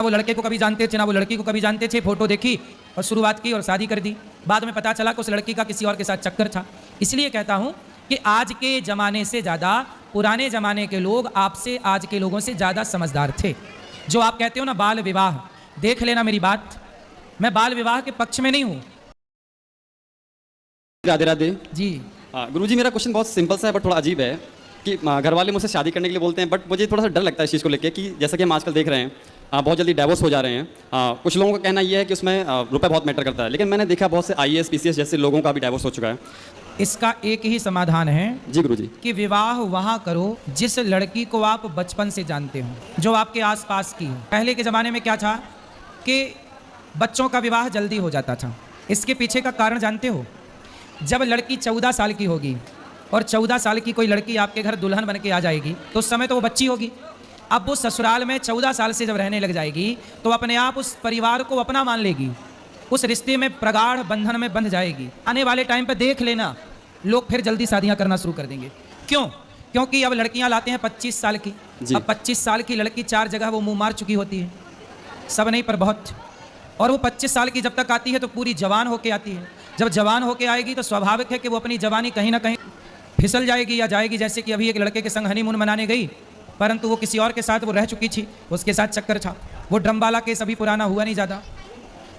वो लड़के को कभी जानते थे ना वो लड़की को कभी जानते थे। फोटो देखी और शुरुआत की और शादी कर दी। बाद में पता चला कि उस लड़की का किसी और के साथ चक्कर था। इसलिए कहता हूँ कि आज के ज़माने से ज़्यादा पुराने ज़माने के लोग आपसे आज के लोगों से ज़्यादा समझदार थे। जो आप कहते हो ना बाल विवाह, देख लेना मेरी बात, मैं बाल विवाह के पक्ष में नहीं हूँ। राधे राधे जी गुरुजी, मेरा क्वेश्चन बहुत सिंपल सा है बट थोड़ा अजीब है कि घर वाले मुझसे शादी करने के लिए बोलते हैं, बट मुझे थोड़ा सा डर लगता है इस चीज़ को लेकर कि जैसा कि हम आजकल देख रहे हैं बहुत जल्दी डाइवोर्स हो जा रहे हैं। कुछ लोगों का कहना यह है कि उसमें रुपए बहुत मैटर करता है, लेकिन मैंने देखा बहुत से IAS PCS जैसे लोगों का भी डाइवोर्स हो चुका है। इसका एक ही समाधान है जी गुरुजी, कि विवाह वहाँ करो जिस लड़की को आप बचपन से जानते हो, जो आपके आसपास की हो। पहले के ज़माने में क्या था कि बच्चों का विवाह जल्दी हो जाता था। इसके पीछे का कारण जानते हो? जब लड़की 14 साल की होगी और 14 साल की कोई लड़की आपके घर दुल्हन बन के आ जाएगी तो उस समय तो वो बच्ची होगी। अब वो ससुराल में 14 साल से जब रहने लग जाएगी तो अपने आप उस परिवार को अपना मान लेगी, उस रिश्ते में प्रगाढ़ बंधन में बंध जाएगी। आने वाले टाइम पे देख लेना लोग फिर जल्दी शादियां करना शुरू कर देंगे। क्यों? क्योंकि अब लड़कियां लाते हैं 25 साल की। अब 25 साल की लड़की 4 जगह वो मुंह मार चुकी होती है, सब नहीं पर बहुत। और वो 25 साल की जब तक आती है तो पूरी जवान होके आती है। जब जवान होके आएगी तो स्वाभाविक है कि वो अपनी जवानी कहीं ना कहीं फिसल जाएगी या जाएगी। जैसे कि अभी एक लड़के के संग हनीमून मनाने गई, परंतु वो किसी और के साथ वो रह चुकी थी, उसके साथ चक्कर था। वो ड्रम वाला केस अभी पुराना हुआ नहीं ज़्यादा।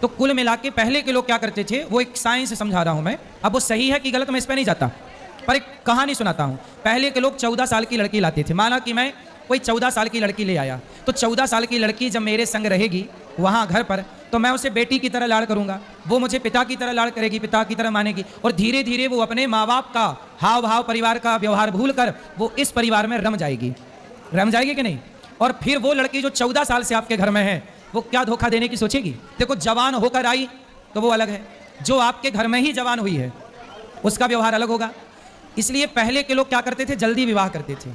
तो कुल मिला के पहले के लोग क्या करते थे, वो एक साइंस समझा रहा हूँ मैं, अब वो सही है कि गलत मैं इस पर नहीं जाता, पर एक कहानी सुनाता हूँ। पहले के लोग 14 साल की लड़की लाते थे। माना कि मैं कोई 14 साल की लड़की ले आया, तो 14 साल की लड़की जब मेरे संग रहेगी वहाँ घर पर, तो मैं उसे बेटी की तरह लाड़ करूँगा, वो मुझे पिता की तरह लाड़ करेगी, पिता की तरह मानेगी। और धीरे धीरे वो अपने माँ बाप का हाव भाव, परिवार का व्यवहार भूल कर वो इस परिवार में रम जाएगी कि नहीं। और फिर वो लड़की जो 14 साल से आपके घर में है, वो क्या धोखा देने की सोचेगी? देखो, जवान होकर आई तो वो अलग है, जो आपके घर में ही जवान हुई है उसका व्यवहार अलग होगा। इसलिए पहले के लोग क्या करते थे, जल्दी विवाह करते थे,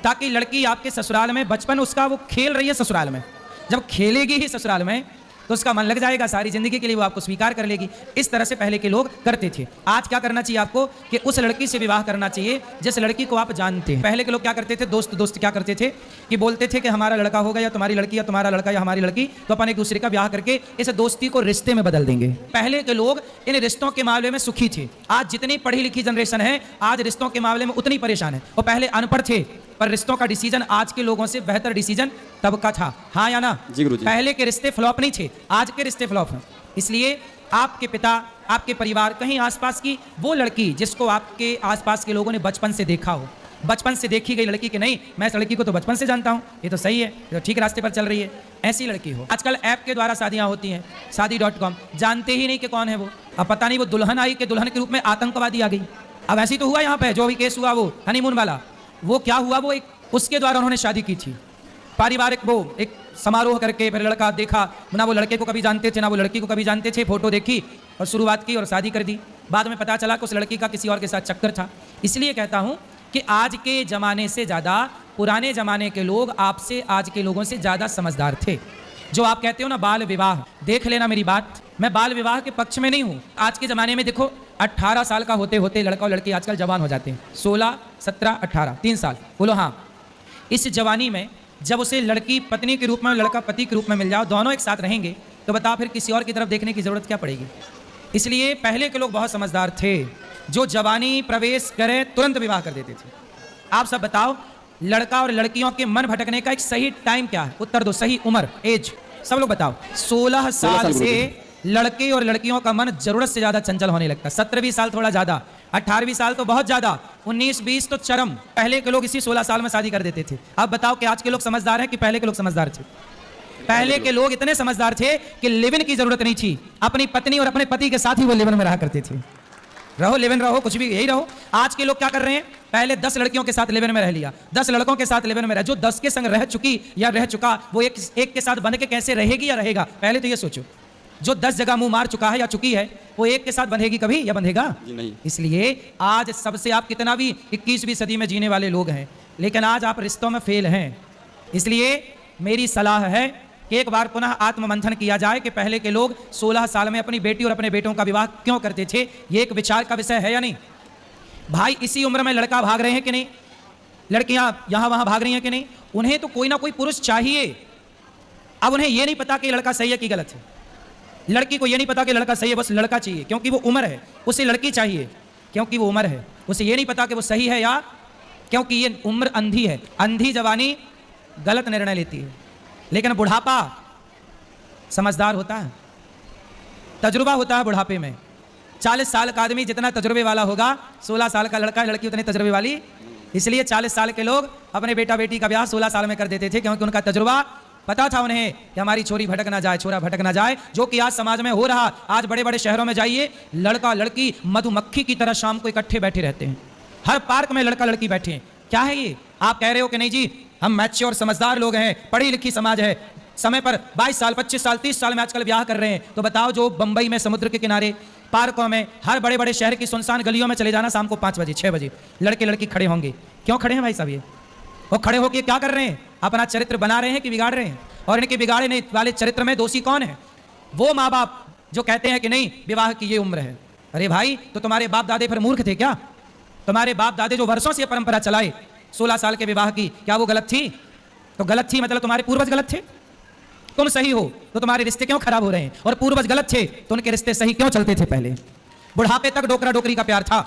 ताकि लड़की आपके ससुराल में बचपन उसका वो खेल रही है ससुराल में, जब खेलेगी ही ससुराल में तो उसका मन लग जाएगा, सारी जिंदगी के लिए वो आपको स्वीकार कर लेगी। इस तरह से पहले के लोग करते थे। आज क्या करना चाहिए आपको कि उस लड़की से विवाह करना चाहिए जिस लड़की को आप जानते हैं। पहले के लोग क्या करते थे, दोस्त क्या करते थे कि बोलते थे कि हमारा लड़का होगा या तुम्हारी लड़की, या तुम्हारा लड़का या हमारी लड़की, तो अपन एक दूसरे का ब्याह करके इस दोस्ती को रिश्ते में बदल देंगे। पहले के लोग इन रिश्तों के मामले में सुखी थे। आज जितनी पढ़ी लिखी जनरेशन है, आज रिश्तों के मामले में उतनी परेशान है। वो पहले अनपढ़ थे पर रिश्तों का डिसीजन आज के लोगों से बेहतर डिसीजन तब का था। हाँ या ना? जी गुरुजी। पहले के रिश्ते फ्लॉप नहीं थे, आज के रिश्ते फ्लॉप हैं। इसलिए आपके पिता, आपके परिवार, कहीं आसपास की वो लड़की जिसको आपके आसपास के लोगों ने बचपन से देखा हो, बचपन से देखी गई लड़की कि नहीं मैं इस लड़की को तो बचपन से जानता हूँ, ये तो सही है, ये तो ठीक रास्ते पर चल रही है, ऐसी लड़की हो। आजकल ऐप के द्वारा शादियाँ होती हैं, शादी.com, जानते ही नहीं कि कौन है वो। अब पता नहीं वो दुल्हन आई कि दुल्हन के रूप में आतंकवादी आ गई। अब ऐसी तो हुआ यहाँ पे, जो भी केस हुआ वो हनीमून वाला, वो क्या हुआ, वो एक उसके द्वारा उन्होंने शादी की थी, पारिवारिक वो एक समारोह करके। फिर लड़का देखा, ना वो लड़के को कभी जानते थे ना वो लड़की को कभी जानते थे। फोटो देखी और शुरुआत की और शादी कर दी। बाद में पता चला कि उस लड़की का किसी और के साथ चक्कर था। इसलिए कहता हूँ कि आज के ज़माने से ज़्यादा पुराने ज़माने के लोग आपसे आज के लोगों से ज़्यादा समझदार थे। जो आप कहते हो ना बाल विवाह, देख लेना मेरी बात, मैं बाल विवाह के पक्ष में नहीं हूँ। आज के ज़माने में देखो, 18 साल का होते होते लड़का और लड़की आजकल जवान हो जाते हैं। 16, 17, 18, 3 साल, बोलो हाँ। इस जवानी में जब उसे लड़की पत्नी के रूप में और लड़का पति के रूप में मिल जाओ, दोनों एक साथ रहेंगे, तो बताओ फिर किसी और की तरफ देखने की ज़रूरत क्या पड़ेगी? इसलिए पहले के लोग बहुत समझदार थे, जो जवानी प्रवेश करे तुरंत विवाह कर देते थे। आप सब बताओ, लड़का और लड़कियों के मन भटकने का एक सही टाइम क्या है? उत्तर दो, सही उम्र, एज, सब लोग बताओ। 16 साल से लड़के और लड़कियों का मन जरूरत से ज़्यादा चंचल होने लगता है। 17 साल थोड़ा ज़्यादा, 18 साल तो बहुत ज़्यादा, 19-20 तो चरम। पहले के लोग इसी 16 साल में शादी कर देते थे। अब बताओ कि आज के लोग समझदार हैं कि पहले के लोग समझदार थे? पहले के लोग इतने समझदार थे कि लिव इन की जरूरत नहीं थी, अपनी पत्नी और अपने पति के साथ ही वो लिव इन में रहा करते थे। रहो, लिव इन रहो, कुछ भी यही रहो। आज के लोग क्या कर रहे हैं, पहले 10 लड़कियों के साथ लिव इन में रह लिया, 10 लड़कों के साथ लिव इन में रह। जो 10 के संग रह चुकी या रह चुका, वो एक के साथ बंध के कैसे रहेगी या रहेगा? पहले तो ये सोचो। जो 10 जगह मुंह मार चुका है या चुकी है, वो एक के साथ बंधेगी कभी या बंधेगा? नहीं। इसलिए आज सबसे, आप कितना भी 21वीं सदी में जीने वाले लोग हैं, लेकिन आज आप रिश्तों में फेल हैं। इसलिए मेरी सलाह है कि एक बार पुनः आत्ममंथन किया जाए कि पहले के लोग 16 साल में अपनी बेटी और अपने बेटों का विवाह क्यों करते थे। ये एक विचार का विषय है या नहीं? भाई, इसी उम्र में लड़का भाग रहे हैं कि नहीं, लड़कियां यहां वहां भाग रही हैं कि नहीं? उन्हें तो कोई ना कोई पुरुष चाहिए। अब उन्हें यह नहीं पता कि लड़का सही है कि गलत है। लड़की को यह नहीं पता कि लड़का सही है, बस लड़का चाहिए क्योंकि वो उम्र है, उसे लड़की चाहिए क्योंकि वो उम्र है। उसे यह नहीं पता कि वो सही है या क्योंकि ये उम्र अंधी है। अंधी जवानी गलत निर्णय लेती है, लेकिन बुढ़ापा समझदार होता है, तजुर्बा होता है बुढ़ापे में। 40 साल का आदमी जितना तजुर्बे वाला होगा, 16 साल का लड़का लड़की उतनी तजुर्बे वाली। इसलिए 40 साल के लोग अपने बेटा बेटी का ब्याह 16 साल में कर देते थे, क्योंकि उनका तजुर्बा पता था उन्हें कि हमारी छोरी भटक ना जाए, छोरा भटक ना जाए, जो कि आज समाज में हो रहा। आज बड़े बड़े शहरों में जाइए, लड़का लड़की मधुमक्खी की तरह शाम को इकट्ठे बैठे रहते हैं। हर पार्क में लड़का लड़की बैठे हैं। क्या है ये? आप कह रहे हो कि नहीं जी हम मैच्योर समझदार लोग हैं, पढ़ी लिखी समाज है, समय पर 22 साल 25 साल 30 साल में आजकल ब्याह कर रहे हैं। तो बताओ, जो बंबई में समुद्र के किनारे पार्कों में, हर बड़े बड़े शहर की सुनसान गलियों में चले जाना, शाम को 5 बजे 6 बजे लड़के लड़की खड़े होंगे। क्यों खड़े हैं भाई साहब? ये वो खड़े होकर क्या कर रहे हैं? अपना चरित्र बना रहे हैं कि बिगाड़ रहे हैं? और इनके बिगाड़ने वाले चरित्र में दोषी कौन है? वो माँ बाप जो कहते हैं कि नहीं विवाह की ये उम्र है। अरे भाई, तो तुम्हारे बाप दादे फिर मूर्ख थे क्या? तुम्हारे बाप दादे जो वर्षों से परंपरा चलाए 16 साल के विवाह की, क्या वो गलत थी? तो गलत थी मतलब तुम्हारे पूर्वज गलत थे। तुम सही हो तो तुम्हारे रिश्ते क्यों खराब हो रहे हैं? और पूर्वज गलत थे तो उनके रिश्ते सही क्यों चलते थे? पहले बुढ़ापे तक डोकरा डोकरी का प्यार था।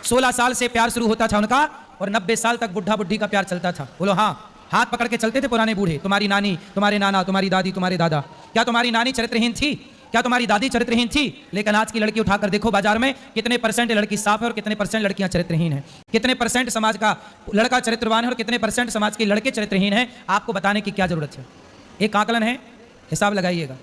16 साल से प्यार शुरू होता था उनका, और 90 साल तक बुढ़ा बुढ़ी का प्यार चलता था। बोलो हाँ, हाथ पकड़ के चलते थे पुराने बूढ़े। तुम्हारी नानी, तुम्हारे नाना, तुम्हारी दादी, तुम्हारे दादा। क्या तुम्हारी नानी चरित्रहीन थी? क्या तुम्हारी दादी चरित्रहीन थी? लेकिन आज की लड़की उठाकर देखो बाजार में, कितने % लड़की साफ है और कितने % लड़कियां चरित्रहीन है। कितने % समाज का लड़का चरित्रवान है और कितने % समाज के लड़के चरित्रहीन है। आपको बताने की क्या जरूरत है? एक आकलन है, हिसाब लगाइएगा।